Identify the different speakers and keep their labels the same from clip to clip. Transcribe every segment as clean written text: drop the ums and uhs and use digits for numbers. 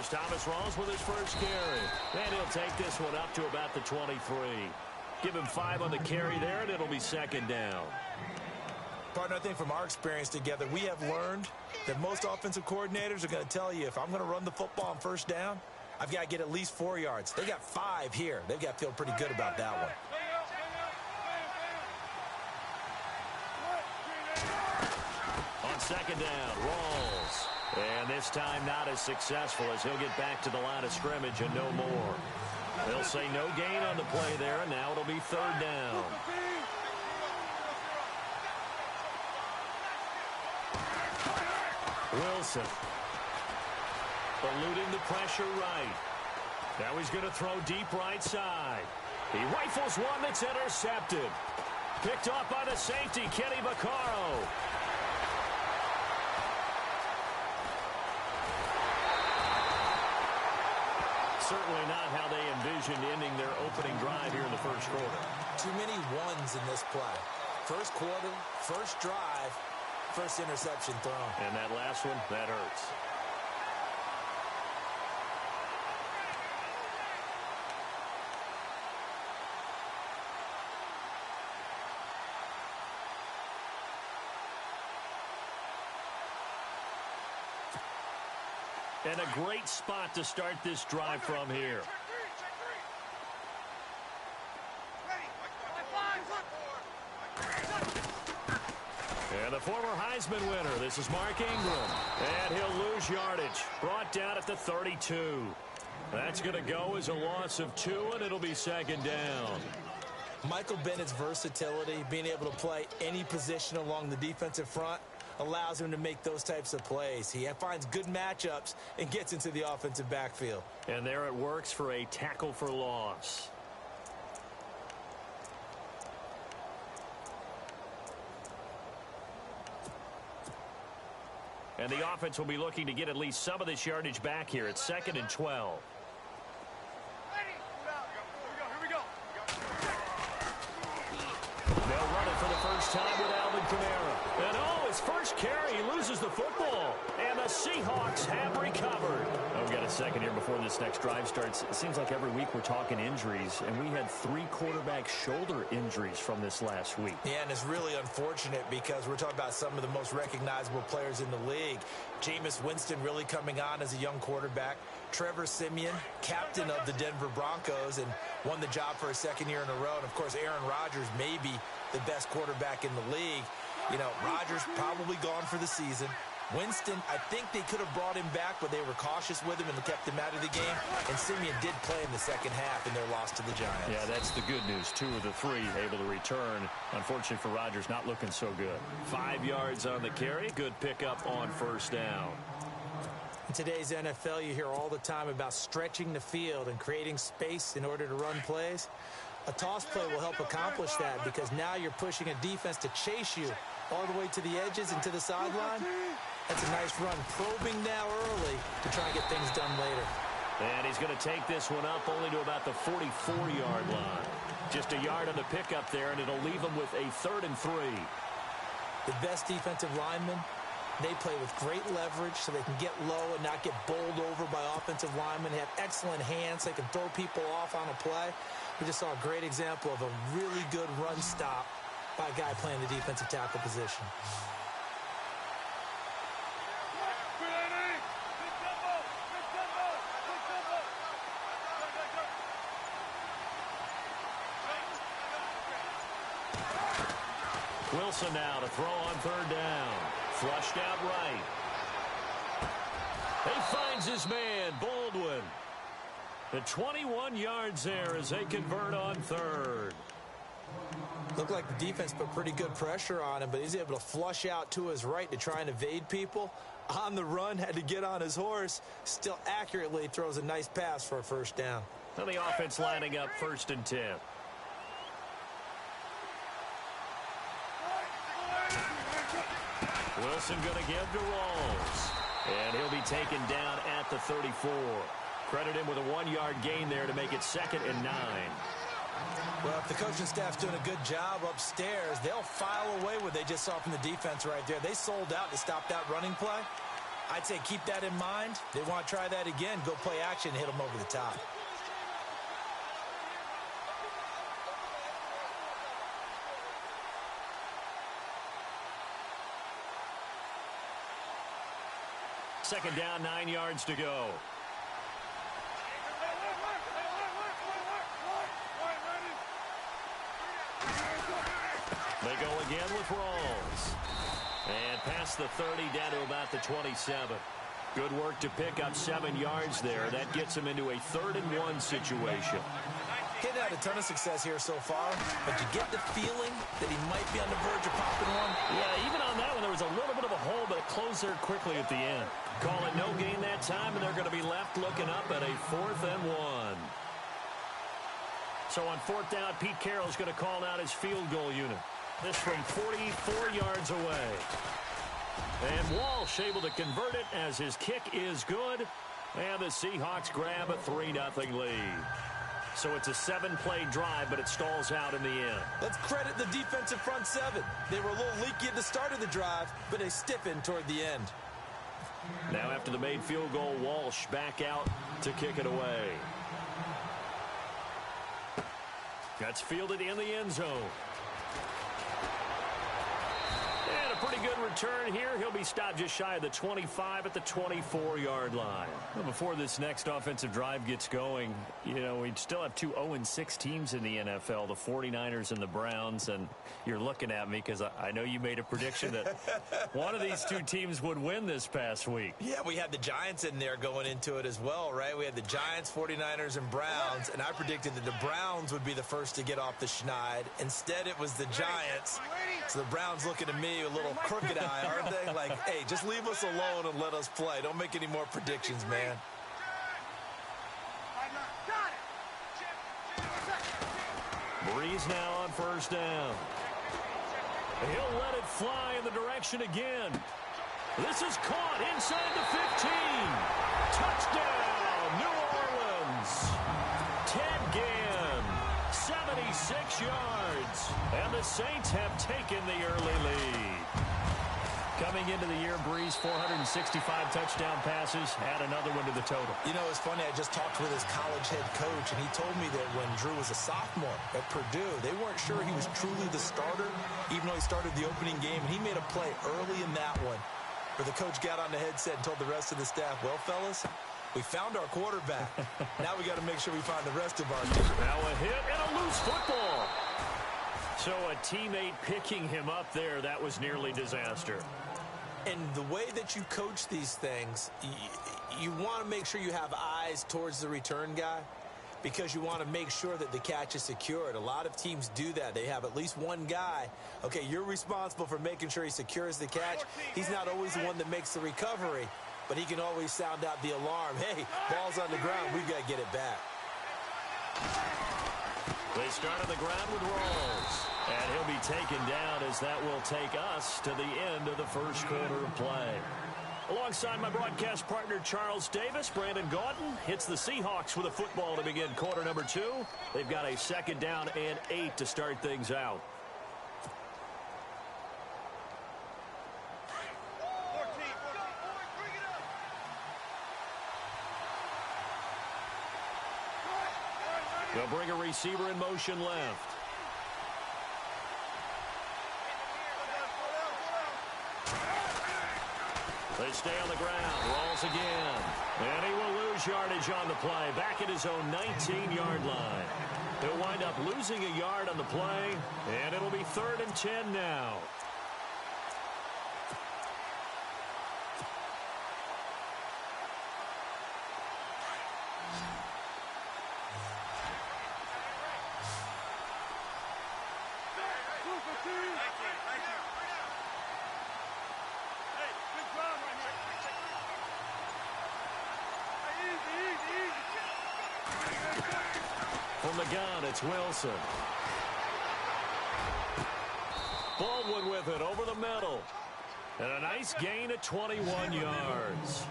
Speaker 1: Here's Thomas Rawls with his first carry. And he'll take this one up to about the 23. Give him 5 on the carry there, and it'll be second down.
Speaker 2: Partner, I think from our experience together, we have learned that most offensive coordinators are going to tell you, if I'm going to run the football on first down, I've got to get at least 4 yards. They got 5 here. They've got to feel pretty good about that one.
Speaker 1: On second down, Rawls. And this time not as successful as he'll get back to the line of scrimmage and no more. They'll say no gain on the play there, and now it'll be third down. Wilson. Eluding the pressure right. Now he's going to throw deep right side. He rifles one that's intercepted. Picked off by the safety, Kenny Vaccaro. Certainly not how they envisioned ending their opening drive here in the first quarter.
Speaker 2: Too many ones in this play. First quarter, first drive, first interception thrown.
Speaker 1: And that last one, that hurts. And a great spot to start this drive from here. And the former Heisman winner, this is Mark Ingram. And he'll lose yardage. Brought down at the 32. That's going to go as a loss of 2, and it'll be second down.
Speaker 2: Michael Bennett's versatility, being able to play any position along the defensive front, allows him to make those types of plays. He finds good matchups and gets into the offensive backfield.
Speaker 1: And there it works for a tackle for loss. And the offense will be looking to get at least some of this yardage back here. It's 2nd and 12. They'll run it for the first time with Alvin Kamara. And his first carry, he loses the football. And the Seahawks have recovered. We've got a second here before this next drive starts. It seems like every week we're talking injuries, and we had 3 quarterback shoulder injuries from this last week.
Speaker 2: Yeah, and it's really unfortunate because we're talking about some of the most recognizable players in the league. Jameis Winston really coming on as a young quarterback. Trevor Siemian, captain of the Denver Broncos, and won the job for a second year in a row. And, of course, Aaron Rodgers may be the best quarterback in the league. You know, Rodgers probably gone for the season. Winston, I think they could have brought him back, but they were cautious with him and kept him out of the game. And Siemian did play in the second half in their loss to the Giants.
Speaker 1: Yeah, that's the good news. 2 of the 3 able to return. Unfortunately for Rodgers, not looking so good. 5 yards on the carry. Good pickup on first down.
Speaker 2: In today's NFL, you hear all the time about stretching the field and creating space in order to run plays. A toss play will help accomplish that because now you're pushing a defense to chase you all the way to the edges and to the sideline. That's a nice run, probing now early to try and get things done later.
Speaker 1: And he's going to take this one up only to about the 44-yard line. Just a yard on the pickup there, and it'll leave him with a 3rd and 3.
Speaker 2: The best defensive linemen, they play with great leverage so they can get low and not get bowled over by offensive linemen. They have excellent hands. They can throw people off on a play. We just saw a great example of a really good run stop by a guy playing the defensive tackle position.
Speaker 1: Wilson now to throw on 3rd down. Flushed out right. He finds his man, Baldwin. The 21 yards there as they convert on 3rd.
Speaker 2: Looked like the defense put pretty good pressure on him, but he's able to flush out to his right to try and evade people. On the run, had to get on his horse. Still accurately throws a nice pass for a first down.
Speaker 1: And the offense lining up 1st and 10. Wilson going to give to Rawls. And he'll be taken down at the 34. Credit him with a 1-yard gain there to make it 2nd and 9.
Speaker 2: Well, if the coaching staff's doing a good job upstairs, they'll file away what they just saw from the defense right there. They sold out to stop that running play. I'd say keep that in mind. They want to try that again. Go play action and hit them over the top.
Speaker 1: Second down, 9 yards to go. They go again with Rawls. And past the 30, down to about the 27. Good work to pick up 7 yards there. That gets him into a 3rd-and-1 situation.
Speaker 2: He's had a ton of success here so far, but you get the feeling that he might be on the verge of popping one.
Speaker 1: Yeah, even on that one, there was a little bit of a hole, but it closed there quickly at the end. Call it no gain that time, and they're going to be left looking up at a 4th-and-1. So on 4th down, Pete Carroll's going to call out his field goal unit. This from 44 yards away. And Walsh able to convert it as his kick is good. And the Seahawks grab a 3-0 lead. So it's a 7-play drive, but it stalls out in the end.
Speaker 2: Let's credit the defensive front 7. They were a little leaky at the start of the drive, but they stiffened toward the end.
Speaker 1: Now after the made field goal, Walsh back out to kick it away. That's fielded in the end zone. And a pretty good return here. He'll be stopped just shy of the 25 at the 24-yard line. Well, before this next offensive drive gets going, you know, we still have 2 0-6 teams in the NFL, the 49ers and the Browns. And you're looking at me because I know you made a prediction that one of these 2 teams would win this past week.
Speaker 2: Yeah, we had the Giants in there going into it as well, right? We had the Giants, 49ers, and Browns, and I predicted that the Browns would be the first to get off the schneid. Instead, it was the Giants. So the Browns looking at me a little crooked eye, aren't they? Like, hey, just leave us alone and let us play. Don't make any more predictions, man.
Speaker 1: Breeze now on 1st down. He'll let it fly in the direction again. This is caught inside the 15. Touchdown, New Orleans. Ted Ginn, 76 yards. And the Saints have taken the early lead. Coming into the year, Breeze, 465 touchdown passes, add another one to the total.
Speaker 2: You know, it's funny, I just talked with his college head coach, and he told me that when Drew was a sophomore at Purdue, they weren't sure he was truly the starter, even though he started the opening game, and he made a play early in that one, where the coach got on the headset and told the rest of the staff, well, fellas, we found our quarterback. Now we got to make sure we find the rest of our team.
Speaker 1: Now a hit and a loose football. So a teammate picking him up there, that was nearly disaster.
Speaker 2: And the way that you coach these things, you want to make sure you have eyes towards the return guy because you want to make sure that the catch is secured. A lot of teams do that. They have at least one guy. Okay, you're responsible for making sure he secures the catch. He's not always the one that makes the recovery, but he can always sound out the alarm. Hey, ball's on the ground. We've got to get it back.
Speaker 1: They start on the ground with Rawls. And he'll be taken down as that will take us to the end of the first quarter of play. Alongside my broadcast partner, Charles Davis, Brandon Gaudin hits the Seahawks with a football to begin quarter number 2. They've got a 2nd down and 8 to start things out. They'll bring a receiver in motion left. They stay on the ground. Rawls again. And he will lose yardage on the play. Back at his own 19-yard line. He'll wind up losing a yard on the play. And it'll be 3rd and 10 now. From the gun, it's Wilson. Baldwin with it over the middle. And a nice gain at 21 yards.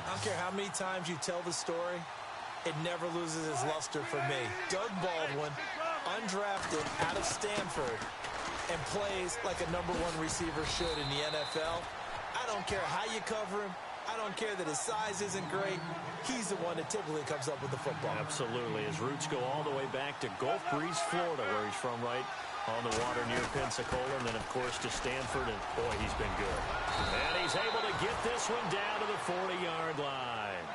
Speaker 2: I don't care how many times you tell the story, it never loses its luster for me. Doug Baldwin, undrafted out of Stanford, and plays like a #1 receiver should in the NFL. I don't care how you cover him. I don't care that his size isn't great. He's the one that typically comes up with the football.
Speaker 1: Absolutely. His roots go all the way back to Gulf Breeze, Florida, where he's from, right on the water near Pensacola. And then, of course, to Stanford. And, boy, he's been good. And he's able to get this one down to the 40-yard line.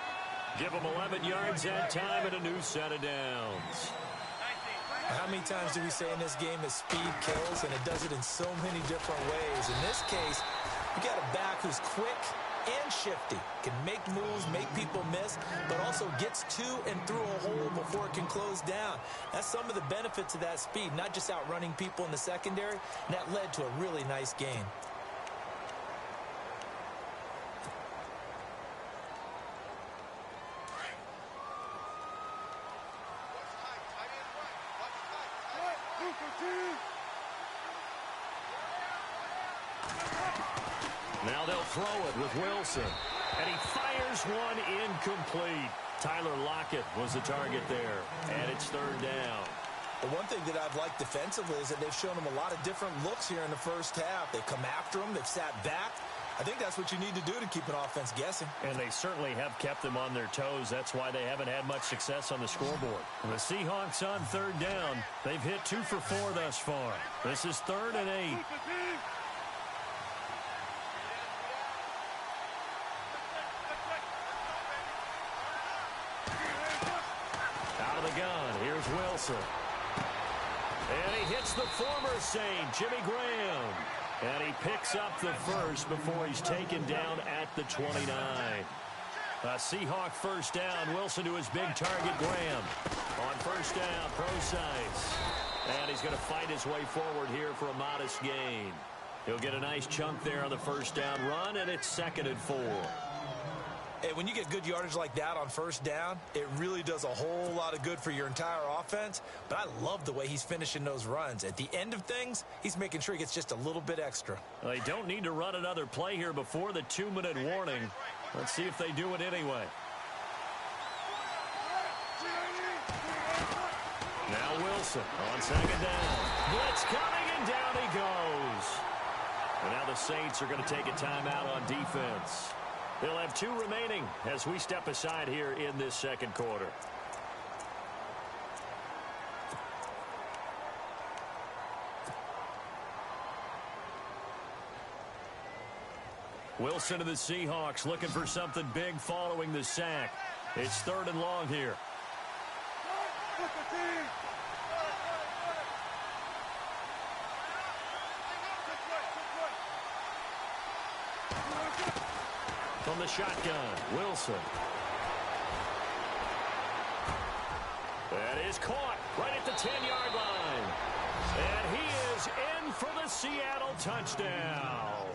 Speaker 1: Give him 11 yards that time and a new set of downs.
Speaker 2: How many times do we say in this game that speed kills, and it does it in so many different ways? In this case, you got a back who's quick and shifty, can make moves, make people miss, but also gets to and through a hole before it can close down. That's some of the benefits of that speed, not just outrunning people in the secondary, and that led to a really nice gain.
Speaker 1: Now they'll throw it with Wilson. And he fires one incomplete. Tyler Lockett was the target there. And it's third down.
Speaker 2: The one thing that I've liked defensively is that they've shown him a lot of different looks here in the first half. They've come after him. They've sat back. I think that's what you need to do to keep an offense guessing.
Speaker 1: And they certainly have kept them on their toes. That's why they haven't had much success on the scoreboard. The Seahawks on third down. They've hit 2 for 4 thus far. This is 3rd and 8. Out of the gun, here's Wilson. And he hits the former Saint, Jimmy Graham. And he picks up the first before he's taken down at the 29. A Seahawk first down. Wilson to his big target, Graham. On first down, Procise. And he's going to fight his way forward here for a modest gain. He'll get a nice chunk there on the first down run, and it's 2nd and 4.
Speaker 2: Hey, when you get good yardage like that on first down, it really does a whole lot of good for your entire offense. But I love the way he's finishing those runs. At the end of things, he's making sure he gets just a little bit extra.
Speaker 1: They don't need to run another play here before the 2-minute warning. Let's see if they do it anyway. Now Wilson on 2nd down. Blitz coming, and down he goes. And now the Saints are going to take a timeout on defense. They'll have 2 remaining as we step aside here in this second quarter. Wilson to the Seahawks looking for something big following the sack. It's 3rd and long here. From the shotgun, Wilson. That is caught right at the 10-yard line. And he is in for the Seattle touchdown.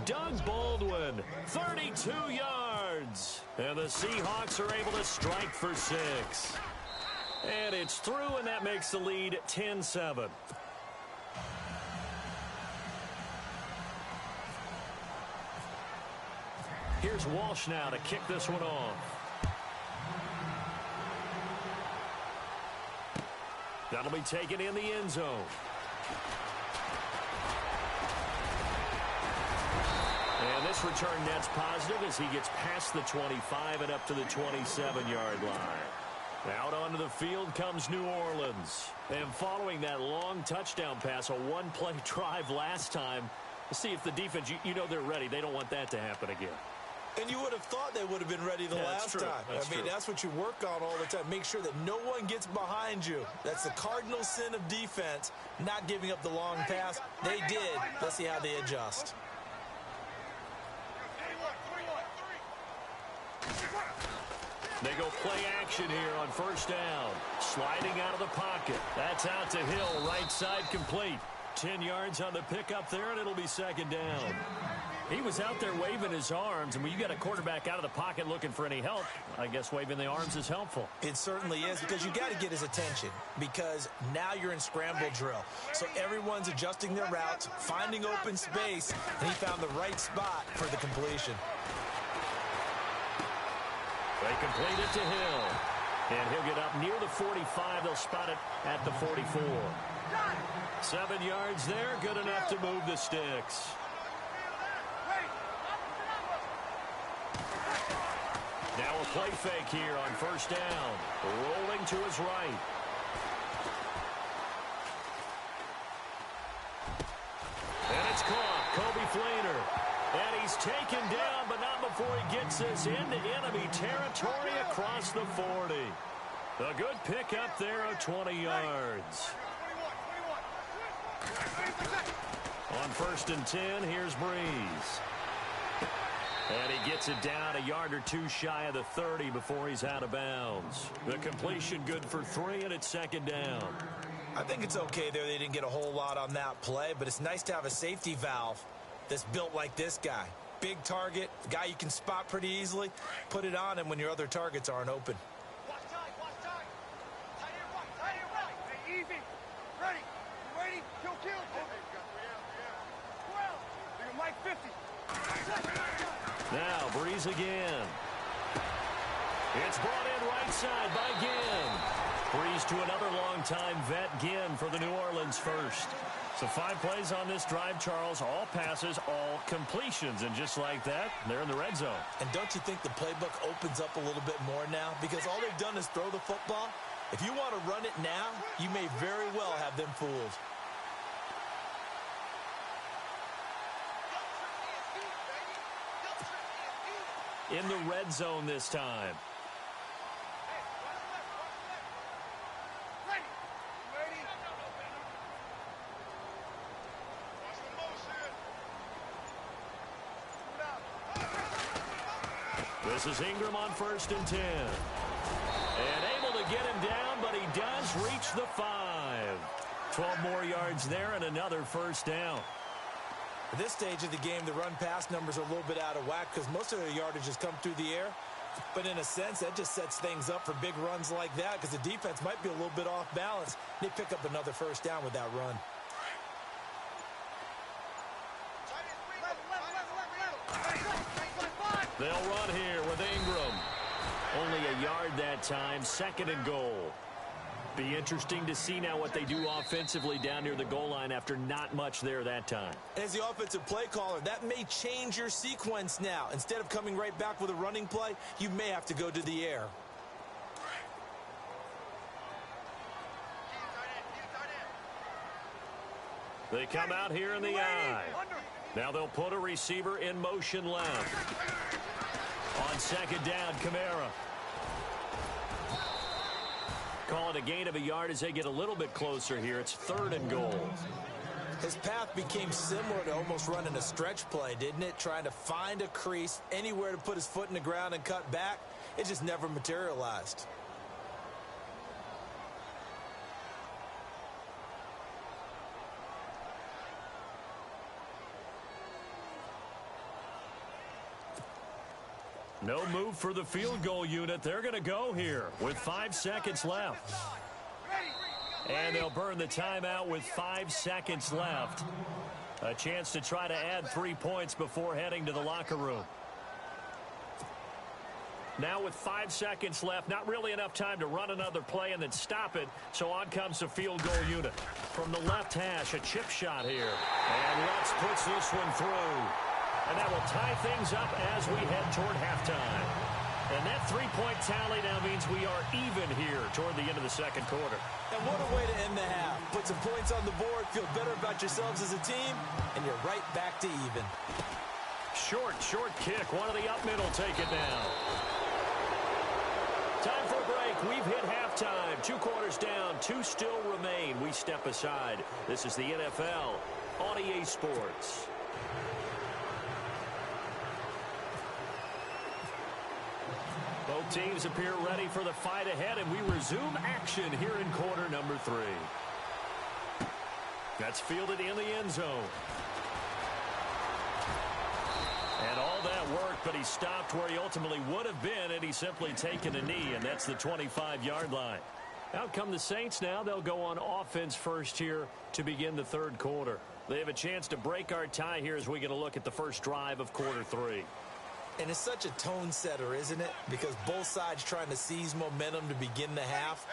Speaker 1: Doug Baldwin, 32 yards. And the Seahawks are able to strike for 6. And it's through, and that makes the lead 10-7. Here's Walsh now to kick this one off. That'll be taken in the end zone. And this return net's positive as he gets past the 25 and up to the 27-yard line. Out onto the field comes New Orleans. And following that long touchdown pass, a one-play drive last time, to see if the defense, you know they're ready. They don't want that to happen again.
Speaker 2: And you would have thought they would have been ready the last time. I mean, that's what you work on all the time. Make sure that no one gets behind you. That's the cardinal sin of defense, not giving up the long pass. They did. Let's see how they adjust.
Speaker 1: They go play action here on first down. Sliding out of the pocket. That's out to Hill, right side complete. 10 yards on the pickup there, and it'll be 2nd down. He was out there waving his arms, and when you got a quarterback out of the pocket looking for any help, I guess waving the arms is helpful.
Speaker 2: It certainly is, because you got to get his attention, because now you're in scramble drill. So everyone's adjusting their routes, finding open space, and he found the right spot for the completion.
Speaker 1: They complete it to Hill. And he'll get up near the 45. They'll spot it at the 44. 7 yards there, good enough to move the sticks. play fake here on first down. Rolling to his right. And it's caught. Kobe Fleener. And he's taken down, but not before he gets this into enemy territory across the 40. A good pickup there of 20 yards. On first and 10, here's Breeze. And he gets it down a yard or two shy of the 30 before he's out of bounds. The completion good for 3, and it's second down.
Speaker 2: I think it's okay there. They didn't get a whole lot on that play, but it's nice to have a safety valve that's built like this guy. Big target, guy you can spot pretty easily. Put it on him when your other targets aren't open.
Speaker 3: Watch time. Tight end right. Hey, easy. Ready. You ready? Kill. Well, you're Mike 50.
Speaker 1: Now, Breeze again. It's brought in right side by Ginn. Breeze to another long-time vet, Ginn, for the New Orleans first. So 5 plays on this drive, Charles. All passes, all completions. And just like that, they're in the red zone.
Speaker 2: And don't you think the playbook opens up a little bit more now? Because all they've done is throw the football. If you want to run it now, you may very well have them fooled.
Speaker 1: In the red zone this time. This is Ingram on first and 10. And able to get him down, but he does reach the 5. 12 more yards there and another first down.
Speaker 2: At this stage of the game, the run-pass numbers are a little bit out of whack because most of their yardage has come through the air. But in a sense, that just sets things up for big runs like that because the defense might be a little bit off balance. They pick up another first down with that run.
Speaker 1: They'll run here with Ingram. Only a yard that time, second and goal. Be interesting to see now what they do offensively down near the goal line after not much there that time.
Speaker 2: As the offensive play caller, that may change your sequence now. Instead of coming right back with a running play, you may have to go to the air.
Speaker 1: They come out here in the eye. Now they'll put a receiver in motion left. On second down, Kamara. Call it a gain of a yard as they get a little bit closer here. It's third and goal.
Speaker 2: His path became similar to almost running a stretch play, didn't it? Trying to find a crease, anywhere to put his foot in the ground and cut back. It just never materialized.
Speaker 1: No move for the field goal unit. They're going to go here with 5 seconds left. And they'll burn the timeout with 5 seconds left. A chance to try to add 3 points before heading to the locker room. Now with 5 seconds left, not really enough time to run another play and then stop it. So on comes the field goal unit. From the left hash, a chip shot here. And Lutz puts this one through. And that will tie things up as we head toward halftime. And that 3-point tally now means we are even here toward the end of the second quarter.
Speaker 2: And what a way to end the half. Put some points on the board, feel better about yourselves as a team, and you're right back to even.
Speaker 1: Short kick. One of the up middle take it down. Time for a break. We've hit halftime. 2 quarters down. 2 still remain. We step aside. This is the NFL on EA Sports. Both teams appear ready for the fight ahead, and we resume action here in quarter number 3. That's fielded in the end zone. And all that work, but he stopped where he ultimately would have been, and he's simply taken a knee, and that's the 25-yard line. Out come the Saints now. They'll go on offense first here to begin the third quarter. They have a chance to break our tie here as we get a look at the first drive of quarter 3.
Speaker 2: And it's such a tone setter, isn't it? Because both sides trying to seize momentum to begin the half.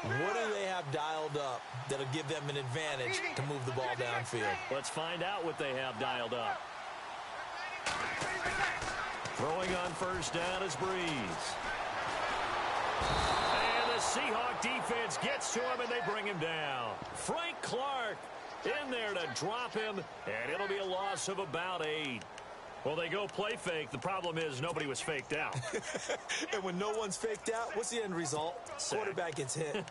Speaker 2: What do they have dialed up that'll give them an advantage to move the ball downfield?
Speaker 1: Let's find out what they have dialed up. Throwing on first down is Breeze. And the Seahawk defense gets to him, and they bring him down. Frank Clark in there to drop him, and it'll be a loss of about 8. Well, they go play fake. The problem is nobody was faked out.
Speaker 2: And when no one's faked out, what's the end result?
Speaker 1: Sack.
Speaker 2: Quarterback gets hit.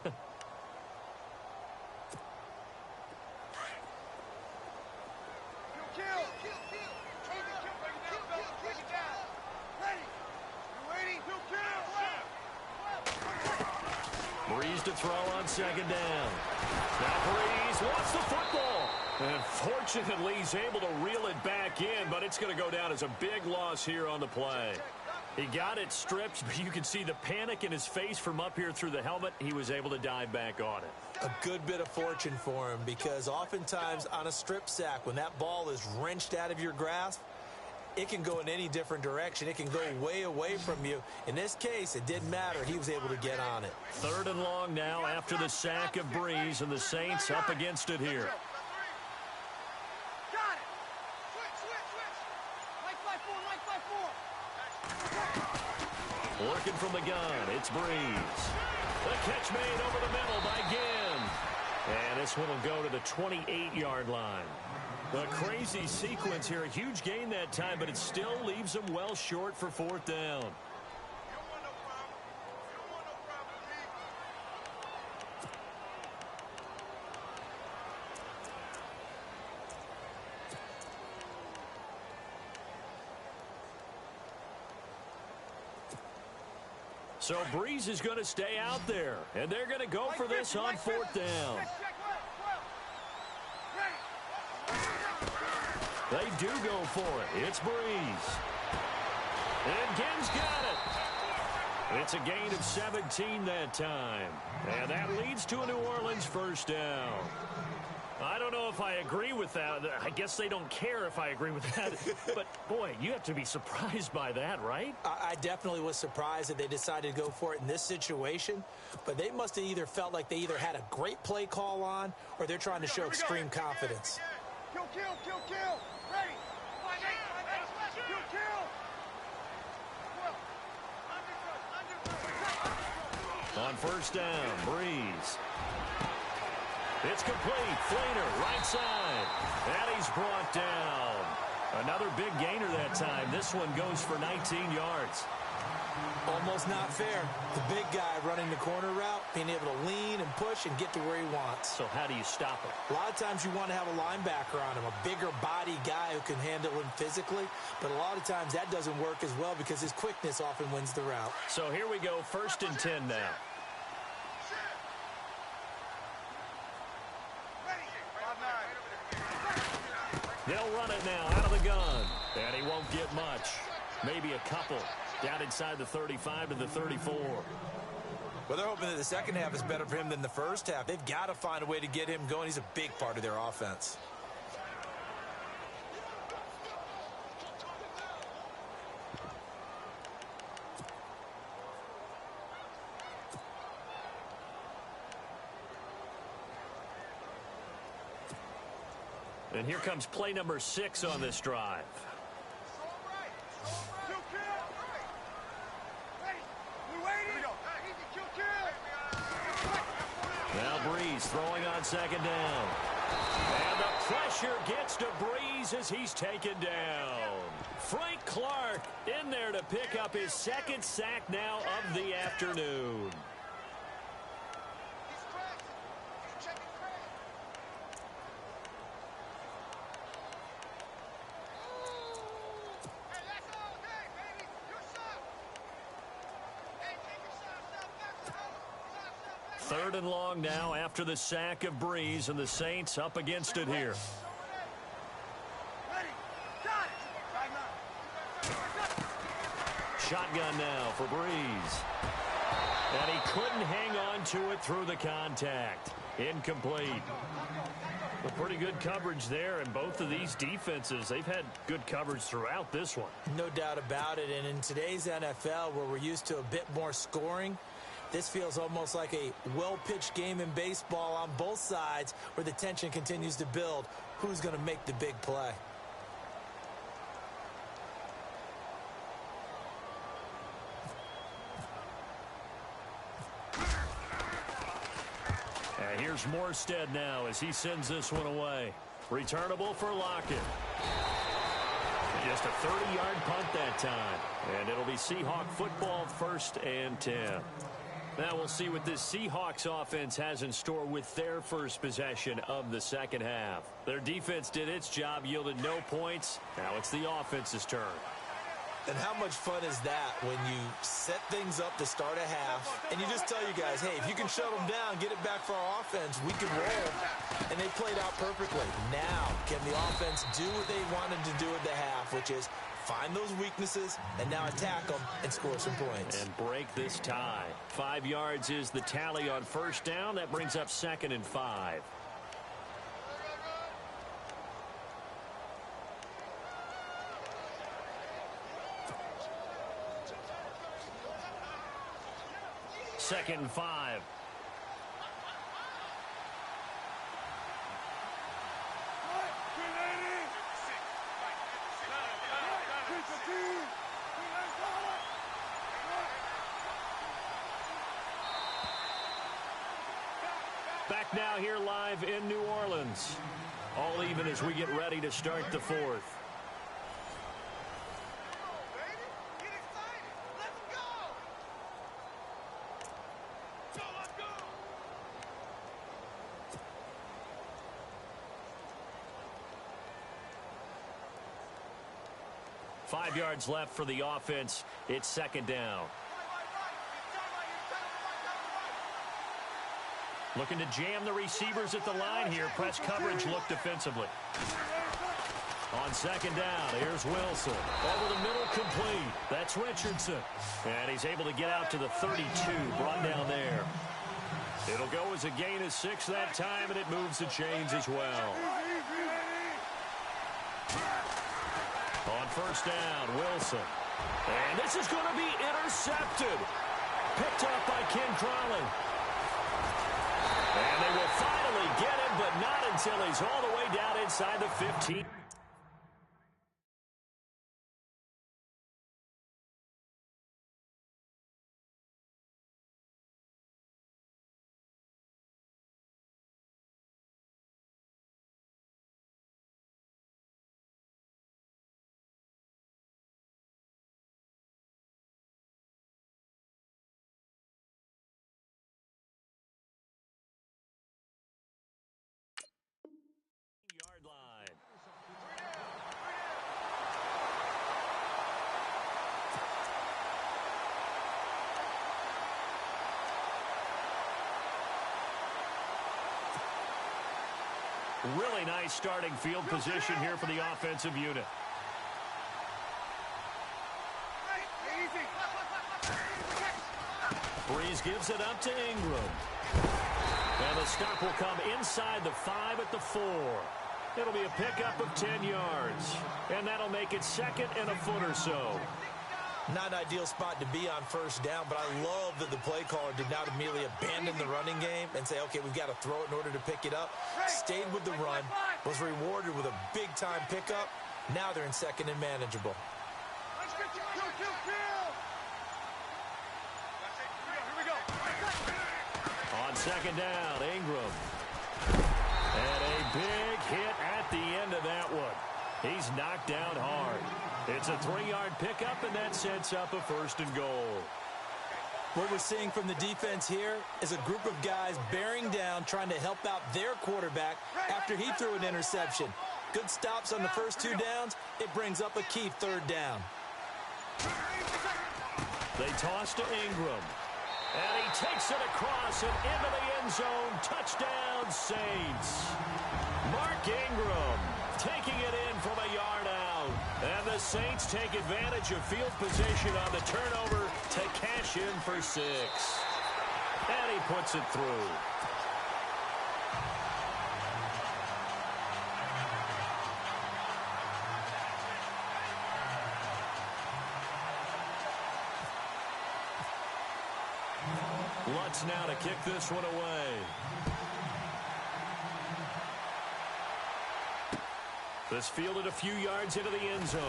Speaker 1: Breeze to throw on second down. Now Breeze wants the football. And fortunately, he's able to reel it back in, but it's going to go down as a big loss here on the play. He got it stripped, but you can see the panic in his face from up here through the helmet. He was able to dive back on it.
Speaker 2: A good bit of fortune for him, because oftentimes on a strip sack, when that ball is wrenched out of your grasp, it can go in any different direction. It can go way away from you. In this case, it didn't matter. He was able to get on it.
Speaker 1: 3rd and long now after the sack of Breeze, and the Saints up against it here.
Speaker 3: Got it. Switch. Like 5-4.
Speaker 1: Working from the gun, it's Breeze. The catch made over the middle by Ginn. And this one will go to the 28-yard line. A crazy sequence here. A huge gain that time, but it still leaves them well short for 4th down. So Breeze is going to stay out there, and they're going to go for this on 4th down. They do go for it. It's Breeze. And Ginn's got it. It's a gain of 17 that time. And that leads to a New Orleans 1st down. I don't know if I agree with that. I guess they don't care if I agree with that. But, boy, you have to be surprised by that, right?
Speaker 2: I definitely was surprised that they decided to go for it in this situation. But they must have either felt like they either had a great play call on, or they're trying to show extreme confidence.
Speaker 3: Kill. Ready. Kill.
Speaker 1: On 1st down, Breeze. It's complete. Flainer, right side. And he's brought down. Another big gainer that time. This one goes for 19 yards.
Speaker 2: Almost not fair. The big guy running the corner route, being able to lean and push and get to where he wants.
Speaker 1: So how do you stop it?
Speaker 2: A lot of times you want to have a linebacker on him, a bigger body guy who can handle him physically. But a lot of times that doesn't work as well because his quickness often wins the route.
Speaker 1: So here we go, 1st and 10 now. They'll run it now out of the gun. And he won't get much. Maybe a couple. Down inside the 35 to the 34.
Speaker 2: Well, they're hoping that the second half is better for him than the first half. They've got to find a way to get him going. He's a big part of their offense.
Speaker 1: And here comes play number 6 on this drive. Now Breeze throwing on 2nd down. And the pressure gets to Breeze as he's taken down. Frank Clark in there to pick up his 2nd sack now of the afternoon. Third and long now after the sack of Breeze, and the Saints up against it here. Shotgun now for Breeze. And he couldn't hang on to it through the contact. Incomplete. Well, pretty good coverage there, and both of these defenses, they've had good coverage throughout this one.
Speaker 2: No doubt about it, and in today's NFL, where we're used to a bit more scoring, this feels almost like a well-pitched game in baseball on both sides where the tension continues to build. Who's going to make the big play?
Speaker 1: And here's Morstead now as he sends this one away. Returnable for Lockett. Just a 30-yard punt that time. And it'll be Seahawk football, 1st and 10. Now we'll see what this Seahawks offense has in store with their first possession of the second half. Their defense did its job, yielded no points. Now it's the offense's turn.
Speaker 2: And how much fun is that when you set things up to start a half and you just tell you guys, hey, if you can shut them down, get it back for our offense, we can roll. And they played out perfectly. Now, can the offense do what they wanted to do at the half, which is find those weaknesses and now attack them and score some points.
Speaker 1: And break this tie. 5 yards is the tally on 1st down. That brings up 2nd and 5. Second and 5. Back now here live in New Orleans. All even as we get ready to start the 4th. 5 yards left for the offense. It's 2nd down. Looking to jam the receivers at the line here. Press coverage look defensively. On 2nd down, here's Wilson. Over the middle, complete. That's Richardson. And he's able to get out to the 32. Brought down there. It'll go as a gain of 6 that time, and it moves the chains as well. On 1st down, Wilson. And this is going to be intercepted. Picked off by Ken Crawley. And they will finally get him, but not until he's all the way down inside the 15. Yard line. Really nice starting field position here for the offensive unit. Breeze gives it up to Ingram. And the stop will come inside the 5 at the 4. It'll be a pickup of 10 yards. And that'll make it 2nd and a foot or so.
Speaker 2: Not an ideal spot to be on 1st down, but I love that the play caller did not immediately abandon the running game and say, okay, we've got to throw it in order to pick it up. Stayed with the run, was rewarded with a big-time pickup. Now they're in 2nd and manageable.
Speaker 1: On 2nd down, Ingram. And a big hit at the end of that one. He's knocked down hard. It's a 3-yard pickup, and that sets up a 1st and goal.
Speaker 2: What we're seeing from the defense here is a group of guys bearing down, trying to help out their quarterback after he threw an interception. Good stops on the first 2 downs. It brings up a key 3rd down.
Speaker 1: They toss to Ingram. And he takes it across and into the end zone. Touchdown, Saints. Mark Ingram taking it in from a yard out. And the Saints take advantage of field position on the turnover to cash in for 6. And he puts it through. Lutz now to kick this one away. This fielded a few yards into the end zone.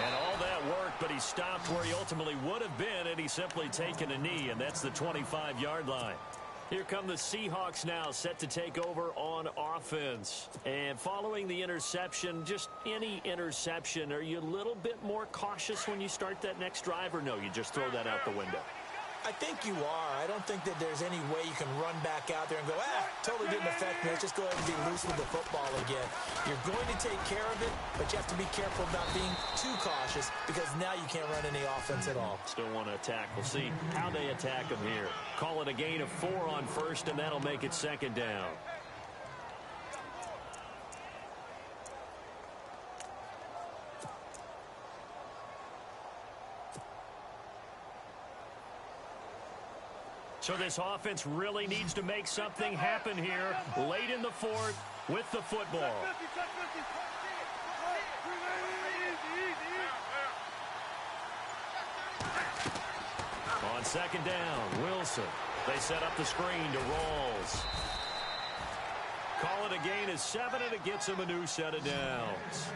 Speaker 1: And all that work, but he stopped where he ultimately would have been, and he's simply taken a knee, and that's the 25-yard line. Here come the Seahawks now, set to take over on offense. And following the interception, just any interception, are you a little bit more cautious when you start that next drive, or no, you just throw that out the window?
Speaker 2: I think you are. I don't think that there's any way you can run back out there and go, totally didn't affect me. Let's just go ahead and be loose with the football again. You're going to take care of it, but you have to be careful about being too cautious because now you can't run any offense at all.
Speaker 1: Still want to attack. We'll see how they attack them here. Call it a gain of 4 on first, and that'll make it second down. So this offense really needs to make something happen here late in the fourth with the football. On second down, Wilson. They set up the screen to Rawls. Call it a gain of 7, and it gets him a new set of downs.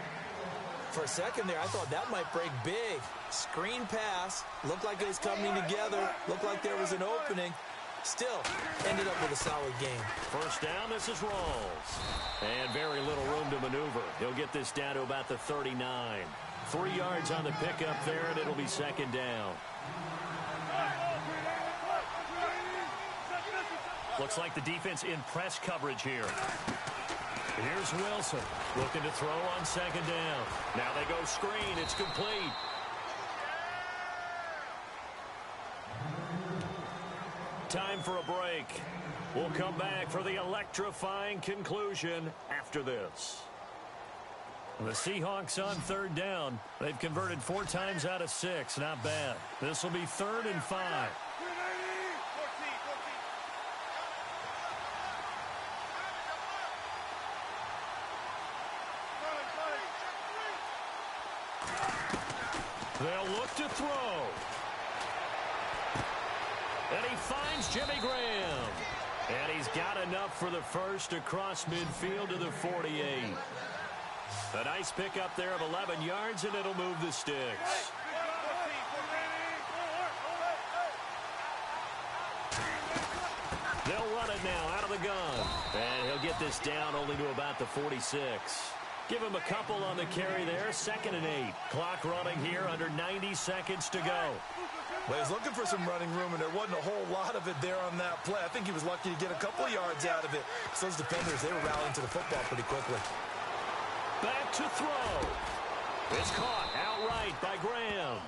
Speaker 2: For a second there, I thought that might break big. Screen pass. Looked like it was coming together. Looked like there was an opening. Still, ended up with a solid game.
Speaker 1: First down, this is Rawls. And very little room to maneuver. He'll get this down to about the 39. 3 yards on the pickup there, and it'll be second down. Looks like the defense in press coverage here. Here's Wilson looking to throw on second down. Now they go screen. It's complete. Time for a break. We'll come back for the electrifying conclusion after this. The Seahawks on third down. They've converted 4 times out of 6. Not bad. This will be 3rd and 5. They'll look to throw. And he finds Jimmy Graham. And he's got enough for the first across midfield to the 48. A nice pickup there of 11 yards, and it'll move the sticks. They'll run it now out of the gun. And he'll get this down only to about the 46. Give him a couple on the carry there. 2nd and 8. Clock running here under 90 seconds to go.
Speaker 2: Well, he was looking for some running room, and there wasn't a whole lot of it there on that play. I think he was lucky to get a couple of yards out of it. So those defenders, they were rallying to the football pretty quickly.
Speaker 1: Back to throw. It's caught outright by Graham.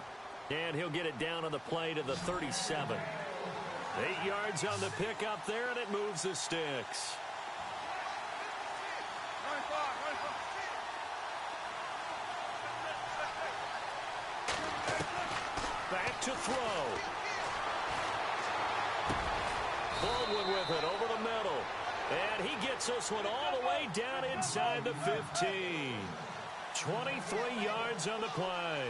Speaker 1: And he'll get it down on the play to the 37. 8 yards on the pickup there, and it moves the sticks. Back to throw. Baldwin with it over the middle. And he gets this one all the way down inside the 15. 23 yards on the play.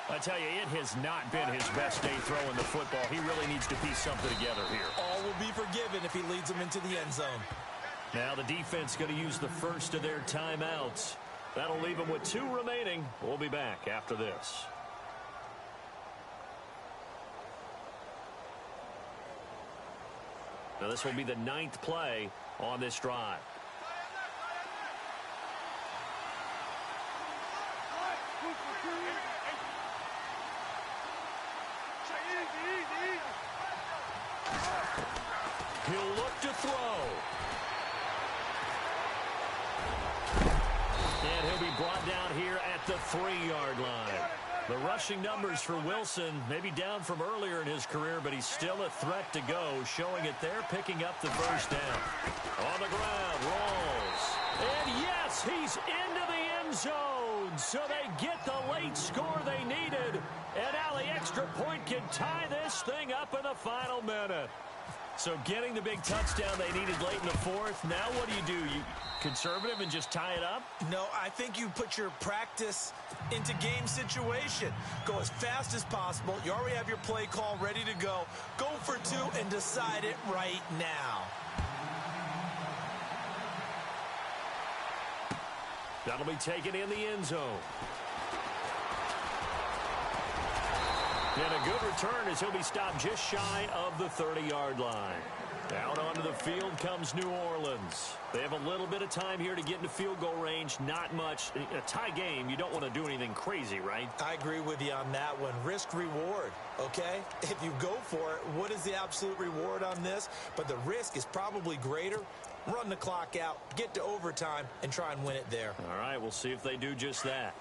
Speaker 1: I tell you, it has not been his best day throwing the football. He really needs to piece something together here.
Speaker 2: All will be forgiven if he leads them into the end zone.
Speaker 1: Now the defense going to use the first of their timeouts. That'll leave them with 2 remaining. We'll be back after this. Now this will be the 9th play on this drive. He'll look to throw. And he'll be brought down here at the 3-yard line. The rushing numbers for Wilson may be down from earlier in his career, but he's still a threat to go, showing it there, picking up the first down. On the ground, Rawls. And yes, he's into the end zone. So they get the late score they needed. And now the extra point can tie this thing up in the final minute. So getting the big touchdown they needed late in the fourth. Now what do? You conservative and just tie it up?
Speaker 2: No, I think you put your practice into game situation. Go as fast as possible. You already have your play call ready to go. Go for 2 and decide it right now.
Speaker 1: That'll be taken in the end zone. And a good return as he'll be stopped just shy of the 30-yard line. Out onto the field comes New Orleans. They have a little bit of time here to get into field goal range. Not much. A tie game, you don't want to do anything crazy, right?
Speaker 2: I agree with you on that one. Risk reward, okay? If you go for it, what is the absolute reward on this? But the risk is probably greater. Run the clock out, get to overtime, and try and win it there.
Speaker 1: All right, we'll see if they do just that.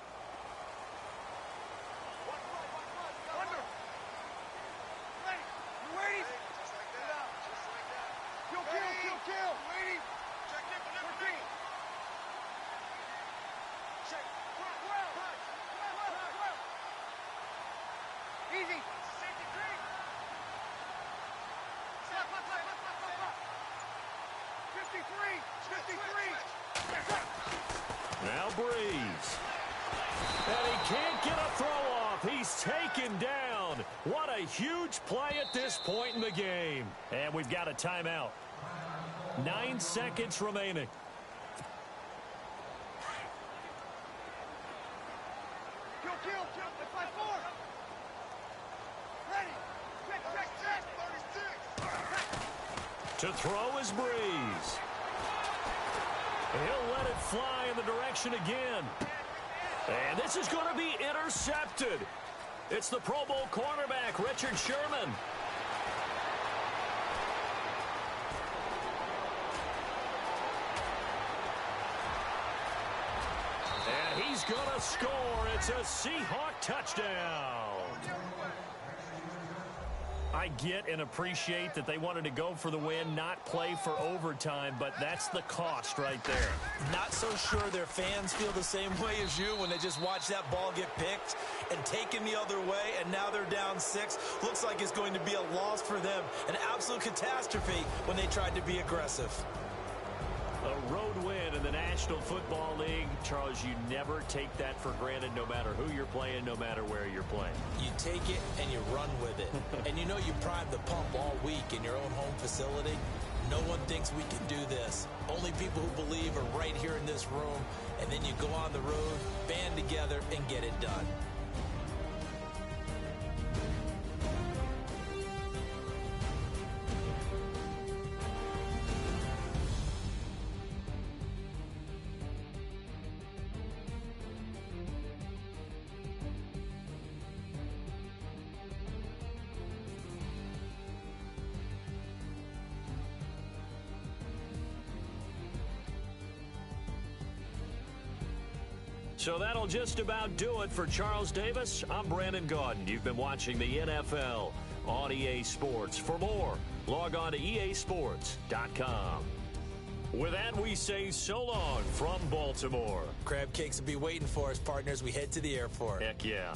Speaker 1: Now Breeze. And he can't get a throw off. He's taken down. What a huge play at this point in the game. And we've got a timeout. 9 seconds remaining. To throw is Breeze. He'll let it fly in the direction again. And this is going to be intercepted. It's the Pro Bowl cornerback, Richard Sherman. And he's going to score. It's a Seahawk touchdown. I get and appreciate that they wanted to go for the win, not play for overtime, but that's the cost right there.
Speaker 2: Not so sure their fans feel the same way as you when they just watch that ball get picked and taken the other way, and now they're down 6. Looks like it's going to be a loss for them. An absolute catastrophe when they tried to be aggressive.
Speaker 1: A road win in the National Football League. Charles, you never take that for granted no matter who you're playing, no matter where you're playing.
Speaker 2: You take it and you run with it. And you know you primed the pump all week in your own home facility. No one thinks we can do this. Only people who believe are right here in this room. And then you go on the road, band together, and get it done.
Speaker 1: So that'll just about do it for Charles Davis. I'm Brandon Gaudin. You've been watching the NFL on EA Sports. For more, log on to easports.com. With that, we say so long from Baltimore.
Speaker 2: Crab cakes will be waiting for us, partners. We head to the airport.
Speaker 1: Heck yeah.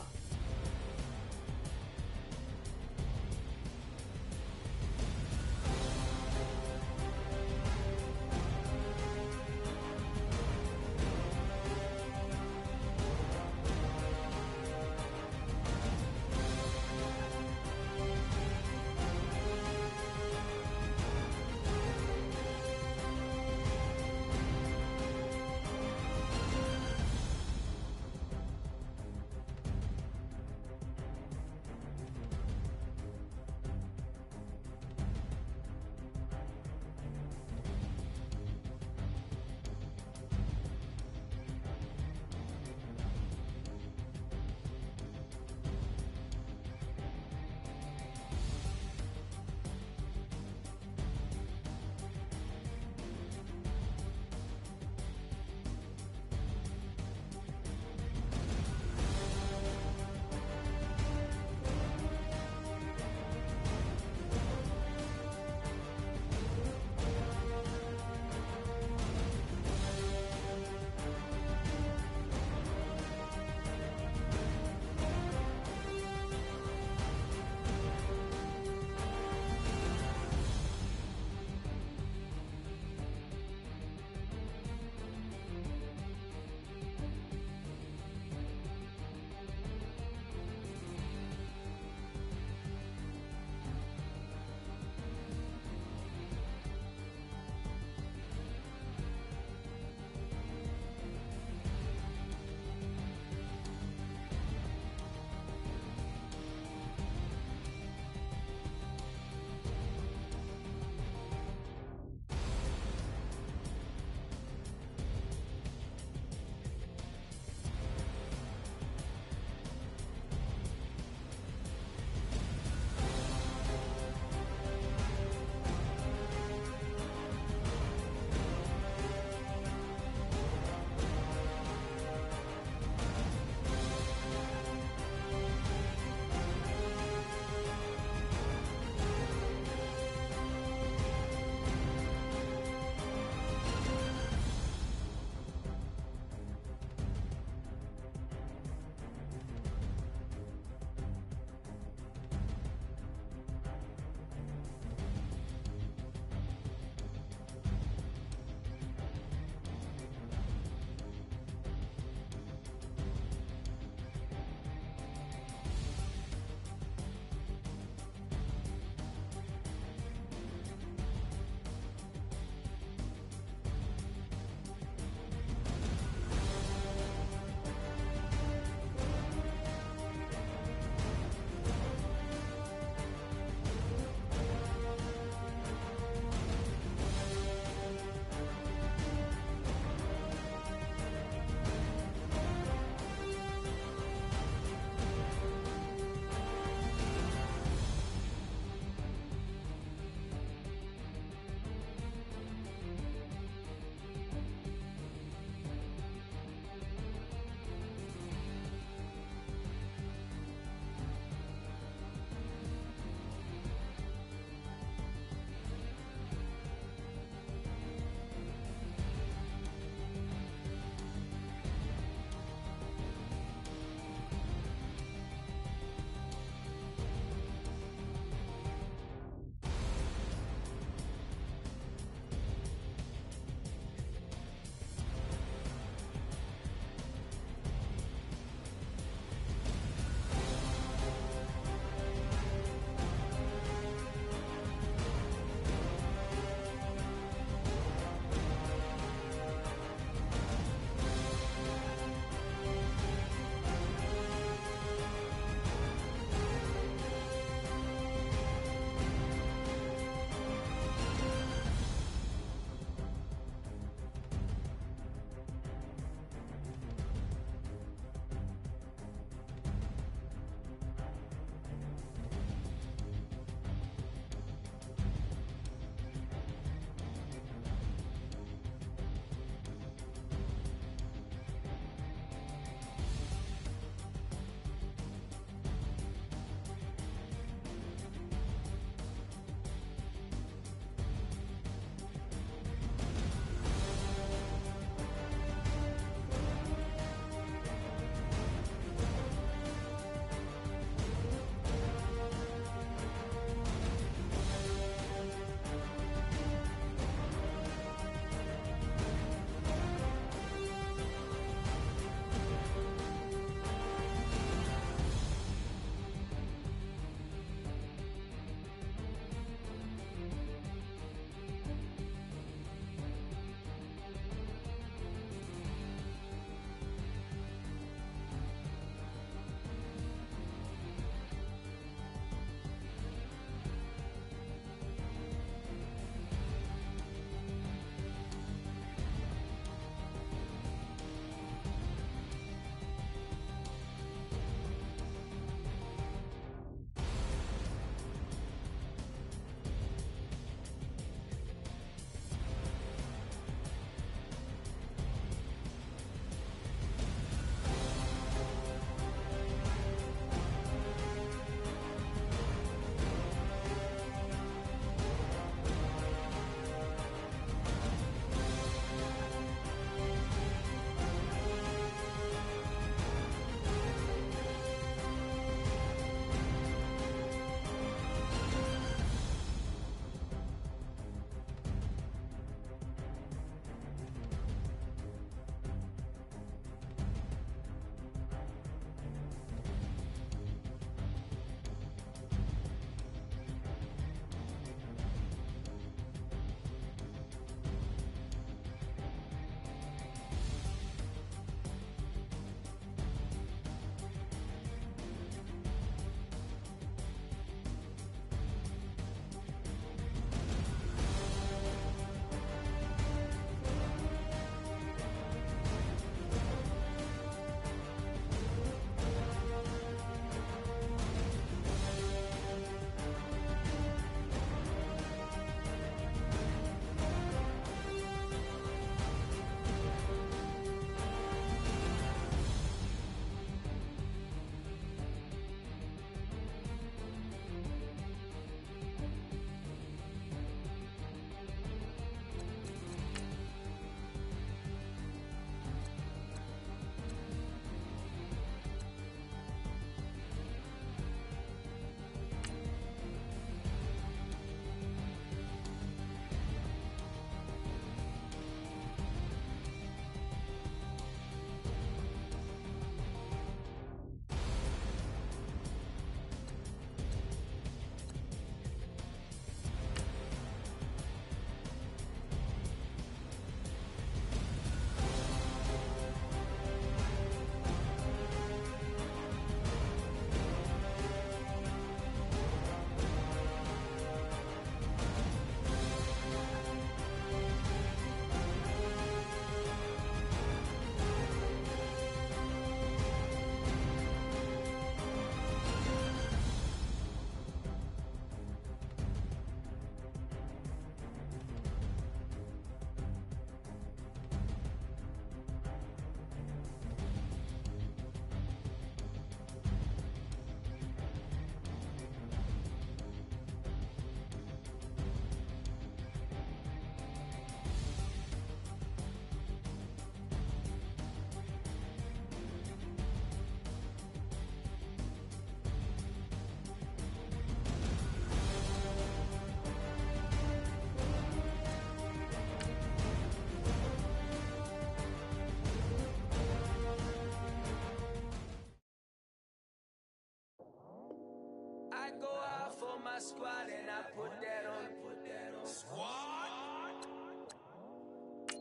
Speaker 4: my squad and I put that on. Squad.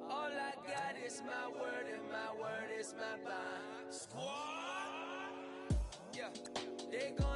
Speaker 4: All I got is my word and my word is my bond. Squad. Yeah, they gon'